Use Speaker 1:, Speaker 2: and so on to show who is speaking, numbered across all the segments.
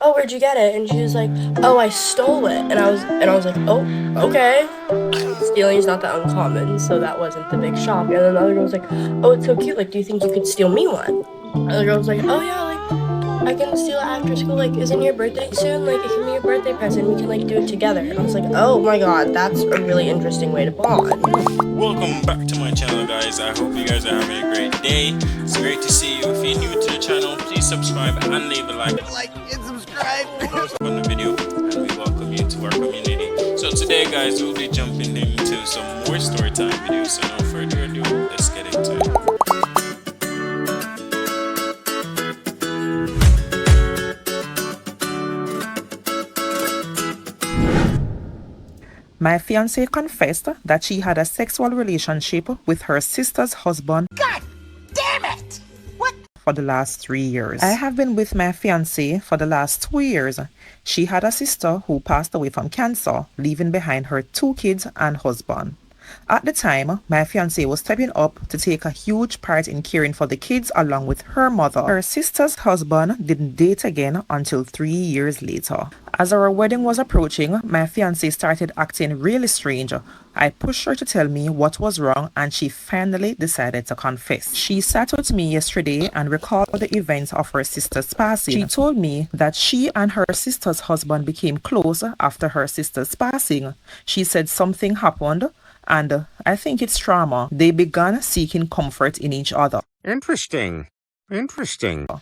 Speaker 1: "Oh, where'd you get it?" And she was like, "Oh, I stole it." And I was like, "Oh, okay." Stealing is not that uncommon, so that wasn't the big shock. And then the other girl was like, "Oh, it's so cute. Like, do you think you could steal me one?" The other girl was like, "Oh yeah, like I can steal it after school. Like, isn't your birthday soon? Like, it can be a birthday present. We can like do it together." And I was like, "Oh my god, that's a really interesting way to bond."
Speaker 2: Welcome back to my channel, guys. I hope you guys are having a great day. It's great to see you. If you're new to the channel, please subscribe and leave a like and subscribe on the video, and we welcome you to our community. So today, guys, we'll be jumping into some more story time videos. So no further ado, let's get into it.
Speaker 3: My fiancée confessed that she had a sexual relationship with her sister's husband.
Speaker 4: God damn it! What?
Speaker 3: For the last 3 years. I have been with my fiancée for the last 2 years. She had a sister who passed away from cancer, leaving behind her 2 kids and husband. At the time, my fiancée was stepping up to take a huge part in caring for the kids along with her mother. Her sister's husband didn't date again until 3 years later. As our wedding was approaching, my fiancée started acting really strange. I pushed her to tell me what was wrong, and she finally decided to confess. She sat with me yesterday and recalled the events of her sister's passing. She told me that she and her sister's husband became close after her sister's passing. She said something happened, and I think it's trauma. They began seeking comfort in each other.
Speaker 4: Interesting.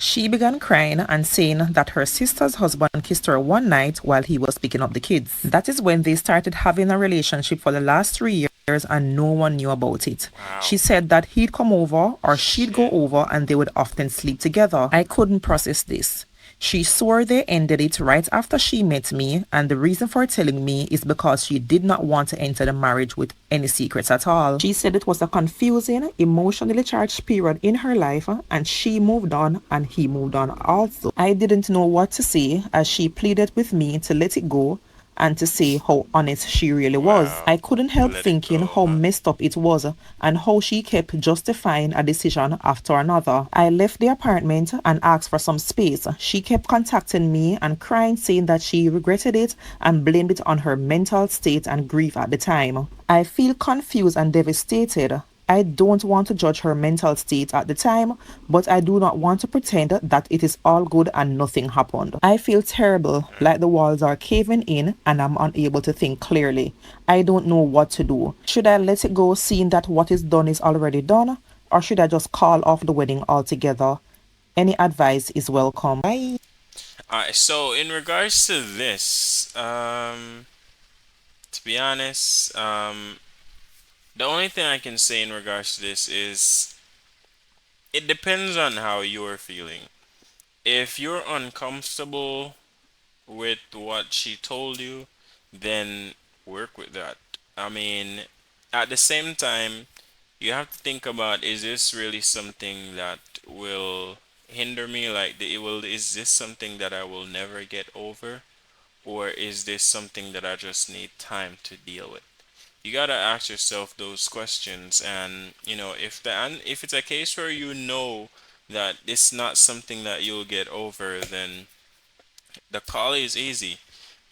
Speaker 3: She began crying and saying that her sister's husband kissed her one night while he was picking up the kids. That is when they started having a relationship for the last 3 years, and no one knew about it.
Speaker 2: Wow.
Speaker 3: She said that he'd come over or she'd go over and they would often sleep together. I couldn't process this. She swore they ended it right after she met me, and the reason for telling me is because she did not want to enter the marriage with any secrets at all. She said it was a confusing, emotionally charged period in her life, and she moved on and he moved on also. I didn't know what to say as she pleaded with me to let it go and to say how honest she really was.
Speaker 2: Wow.
Speaker 3: I couldn't help
Speaker 2: Let it
Speaker 3: thinking
Speaker 2: go,
Speaker 3: how
Speaker 2: huh?
Speaker 3: messed up it was and how she kept justifying a decision after another. I left the apartment and asked for some space. She kept contacting me and crying, saying that she regretted it and blamed it on her mental state and grief at the time. I feel confused and devastated. I don't want to judge her mental state at the time, but I do not want to pretend that it is all good and nothing happened. I feel terrible, like the walls are caving in and I'm unable to think clearly. I don't know what to do. Should I let it go, seeing that what is done is already done, or should I just call off the wedding altogether? Any advice is welcome. Bye.
Speaker 2: Alright, so in regards to this, to be honest, the only thing I can say in regards to this is it depends on how you're feeling. If you're uncomfortable with what she told you, then work with that. I mean, at the same time, you have to think about, is this really something that will hinder me? Like, is this something that I will never get over? Or is this something that I just need time to deal with? You gotta ask yourself those questions, and if it's a case where you know that it's not something that you'll get over, then the call is easy.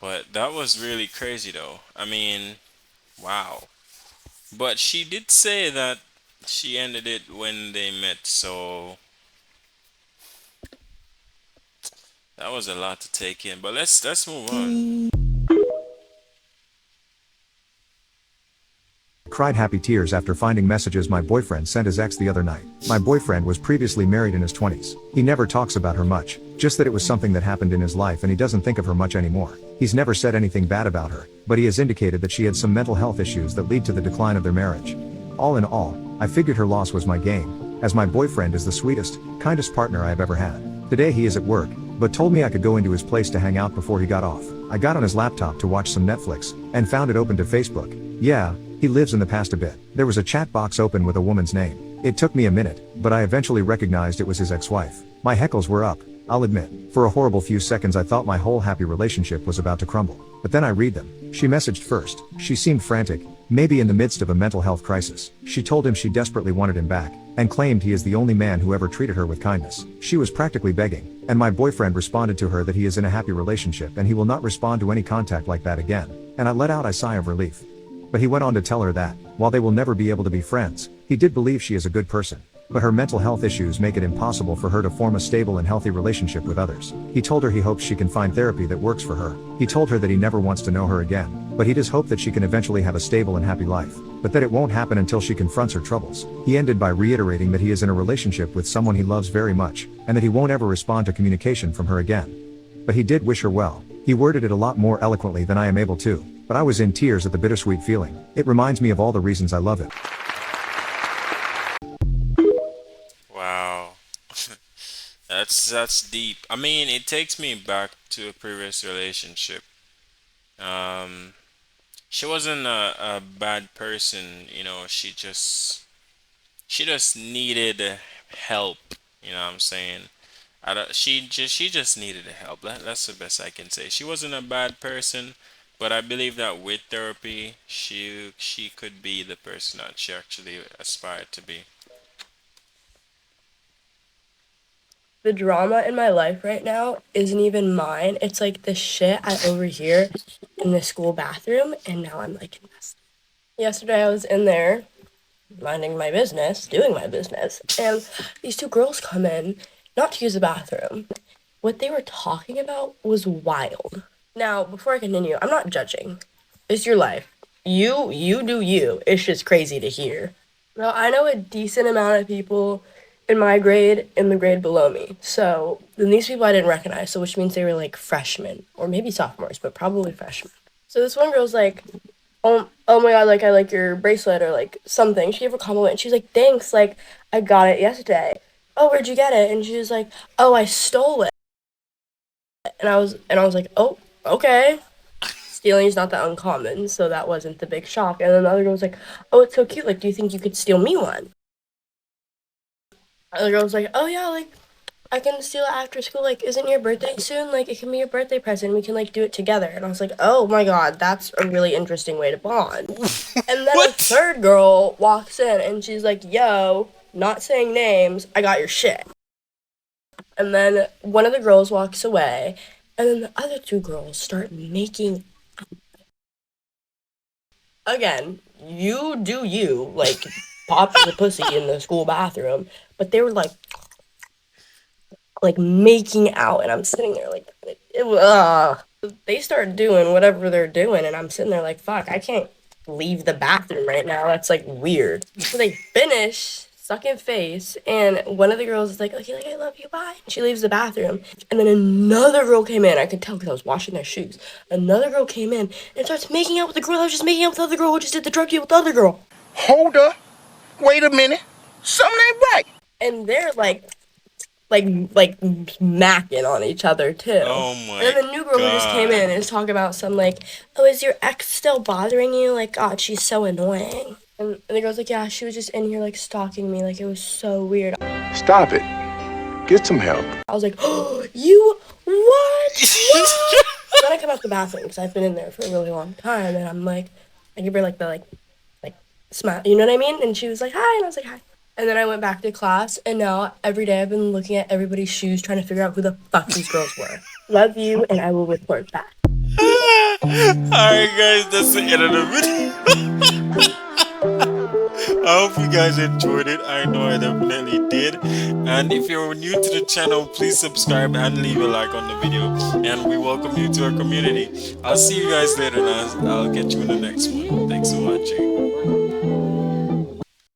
Speaker 2: But that was really crazy though. I mean, wow. But she did say that she ended it when they met, so that was a lot to take in. But let's move on.
Speaker 5: Cried happy tears after finding messages my boyfriend sent his ex the other night. My boyfriend was previously married in his 20s. He never talks about her much, just that it was something that happened in his life and he doesn't think of her much anymore. He's never said anything bad about her, but he has indicated that she had some mental health issues that lead to the decline of their marriage. All in all, I figured her loss was my gain, as my boyfriend is the sweetest, kindest partner I have ever had. Today he is at work, but told me I could go into his place to hang out before he got off. I got on his laptop to watch some Netflix, and found it open to Facebook. Yeah, he lives in the past a bit. There was a chat box open with a woman's name. It took me a minute, but I eventually recognized it was his ex-wife. My heckles were up, I'll admit. For a horrible few seconds I thought my whole happy relationship was about to crumble. But then I read them. She messaged first. She seemed frantic, maybe in the midst of a mental health crisis. She told him she desperately wanted him back, and claimed he is the only man who ever treated her with kindness. She was practically begging, and my boyfriend responded to her that he is in a happy relationship and he will not respond to any contact like that again, and I let out a sigh of relief. But he went on to tell her that, while they will never be able to be friends, he did believe she is a good person. But her mental health issues make it impossible for her to form a stable and healthy relationship with others. He told her he hopes she can find therapy that works for her. He told her that he never wants to know her again, but he does hope that she can eventually have a stable and happy life, but that it won't happen until she confronts her troubles. He ended by reiterating that he is in a relationship with someone he loves very much, and that he won't ever respond to communication from her again. But he did wish her well. He worded it a lot more eloquently than I am able to, but I was in tears at the bittersweet feeling. It reminds me of all the reasons I love it.
Speaker 2: Wow. That's deep. I mean, it takes me back to a previous relationship. Um, she wasn't a bad person, you know, she just needed help, you know what I'm saying? She just needed help. That's the best I can say. She wasn't a bad person, but I believe that with therapy, she could be the person that she actually aspired to be.
Speaker 1: The drama in my life right now isn't even mine. It's like the shit I overhear in the school bathroom, and now I'm like invested. Yesterday I was in there minding my business, doing my business, and these two girls come in, not to use the bathroom. What they were talking about was wild. Now, before I continue, I'm not judging. It's your life. You do you. It's just crazy to hear. Now, I know a decent amount of people in my grade and the grade below me. So, then these people I didn't recognize, so which means they were like freshmen or maybe sophomores, but probably freshmen. So this one girl's like, oh my god, like I like your bracelet or like something. She gave a compliment and she was like, thanks, like I got it yesterday. Oh, where'd you get it? And she was like, oh, I stole it. And I was like, oh, okay. Stealing is not that uncommon, so that wasn't the big shock. And then the other girl was like, oh, it's so cute. Like, do you think you could steal me one? The other girl was like, oh yeah, like I can steal it after school. Like, isn't your birthday soon? Like, it can be your birthday present. We can like do it together. And I was like, oh my god, that's a really interesting way to bond. And then a third girl walks in and she's like, yo, not saying names, I got your shit. And then one of the girls walks away, and then the other two girls start making. Again, you do you, like, pop the pussy in the school bathroom, but they were like making out, and I'm sitting there like, they start doing whatever they're doing, and I'm sitting there like, fuck, I can't leave the bathroom right now. That's like weird. So they finish sucking face, and one of the girls is like, okay, like I love you, bye. And she leaves the bathroom, and then another girl came in. I could tell because I was washing their shoes. Another girl came in and starts making out with the girl that was just making out with the other girl who just did the drug deal with the other girl.
Speaker 4: Hold up. Wait a minute. Something ain't right.
Speaker 1: And they're like macking on each other too.
Speaker 2: Oh my
Speaker 1: And then the new girl who just came in and is talking about some like, oh, is your ex still bothering you? Like, God, she's so annoying. And the girl's like, yeah, she was just in here like stalking me. Like, it was so weird.
Speaker 6: Stop it. Get some help.
Speaker 1: I was like, oh, you what? What? Then I come out the bathroom because I've been in there for a really long time, and I'm like, I give her like the like smile, you know what I mean? And she was like, hi, and I was like, hi. And then I went back to class, and now every day I've been looking at everybody's shoes trying to figure out who the fuck these girls were. Love you, and I will report back.
Speaker 2: Alright guys, that's the end of the video. I hope you guys enjoyed it. I know I definitely did. And if you're new to the channel, please subscribe and leave a like on the video. And we welcome you to our community. I'll see you guys later, and I'll get you in the next one. Thanks for watching.